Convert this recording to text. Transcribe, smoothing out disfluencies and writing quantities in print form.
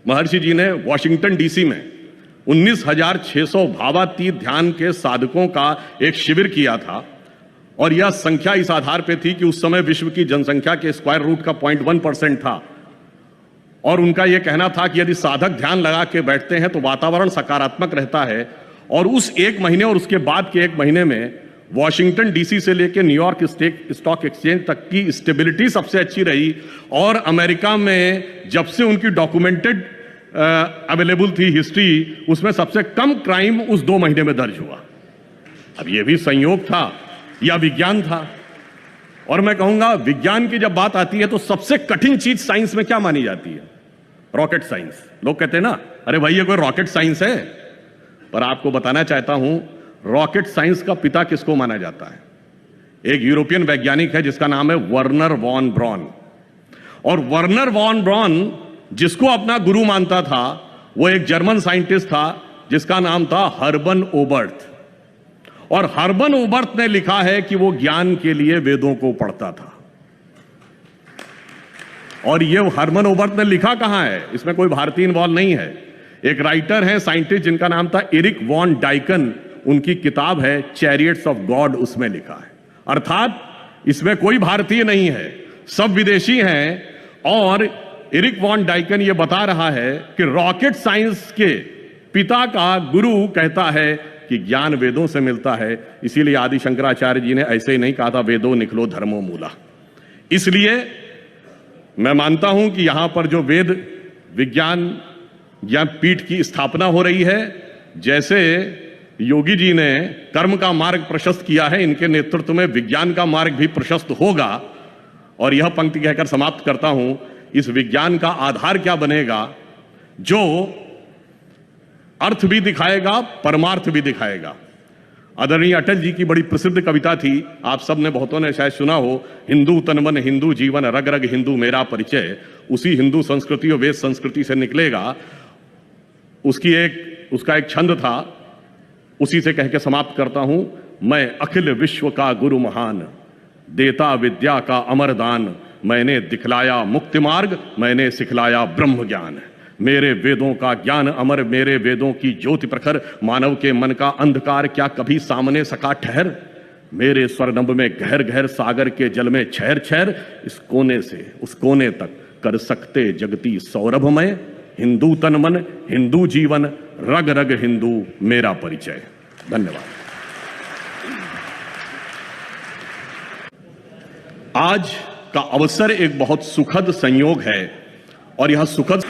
महर्षि जी ने Washington DC में 19,600 भावातीत ध्यान के साधकों का एक शिविर किया था और यह संख्या इस आधार पे थी कि उस समय विश्व की जनसंख्या के स्क्वायर रूट का 0.1% था और उनका यह कहना था कि यदि साधक ध्यान लगा के बैठते हैं तो वातावरण सकारात्मक रहता है। और उस एक महीने और उसके बाद के एक महीने में वॉशिंगटन डीसी से लेकर न्यूयॉर्क स्टॉक एक्सचेंज तक की स्टेबिलिटी सबसे अच्छी रही और अमेरिका में जब से उनकी डॉक्यूमेंटेड अवेलेबल थी हिस्ट्री, उसमें सबसे कम क्राइम उस 2 महीने में दर्ज हुआ। अब यह भी संयोग था या विज्ञान था। और मैं कहूंगा विज्ञान की जब बात आती है तो सबसे कठिन चीज साइंस में क्या मानी जाती है? Rocket science. लोग कहते हैं ना, अरे भाई ये कोई रॉकेट साइंस है। पर आपको बताना चाहता हूं, रॉकेट साइंस का पिता किसको माना जाता है? एक यूरोपियन वैज्ञानिक है जिसका नाम है वर्नर वॉन ब्रॉन। और वर्नर वॉन ब्रॉन जिसको अपना गुरु मानता था वो एक जर्मन साइंटिस्ट था जिसका नाम था हर्बन ओबर्ट। और हर्बन ओबर्ट ने लिखा है कि वो ज्ञान के लिए वेदों को पढ़ता था। और ये हर्बन ओबर्ट ने लिखा कहां है? इसमें कोई भारतीय इन्वॉल्व नहीं है। एक राइटर है, साइंटिस्ट जिनका नाम था एरिक वॉन डाइकन, उनकी किताब है चैरियट्स ऑफ गॉड, उसमें लिखा है। अर्थात इसमें कोई भारतीय नहीं है, सब विदेशी हैं। और एरिक वॉन डाइकन ये बता रहा है कि रॉकेट साइंस के पिता का गुरु कहता है कि ज्ञान वेदों से मिलता है। इसीलिए आदि शंकराचार्य जी ने ऐसे ही नहीं कहा था वेदो निकलो धर्मो मूला। इसलिए मैं मानता हूं कि यहां पर जो वेद विज्ञान पीठ की स्थापना हो रही है, जैसे योगी जी ने कर्म का मार्ग प्रशस्त किया है, इनके नेतृत्व में विज्ञान का मार्ग भी प्रशस्त होगा। और यह पंक्ति कहकर समाप्त करता हूं, इस विज्ञान का आधार क्या बनेगा? जो अर्थ भी दिखाएगा, परमार्थ भी दिखाएगा। आदरणीय अटल जी की बड़ी प्रसिद्ध कविता थी, आप सब ने बहुतों ने शायद सुना हो, हिंदू तन मन हिंदू जीवन रग रग हिंदू मेरा परिचय। उसी हिंदू संस्कृति और वेद संस्कृति से निकलेगा। उसका एक छंद था, उसी से कह के समाप्त करता हूं। मैं अखिल विश्व का गुरु महान, देता विद्या का अमर दान। मैंने दिखलाया मुक्ति मार्ग, मैंने सिखलाया ब्रह्म ज्ञान। मेरे वेदों का ज्ञान अमर, मेरे वेदों की ज्योति प्रखर। मानव के मन का अंधकार क्या कभी सामने सका ठहर? मेरे स्वर्णभ में गहर गहर सागर के जल में छहर छहर। इस कोने से उस कोने तक कर सकते जगती सौरभमय। हिंदू तन मन हिंदू जीवन रग रग हिंदू मेरा परिचय। धन्यवाद। आज का अवसर एक बहुत सुखद संयोग है और यह सुखद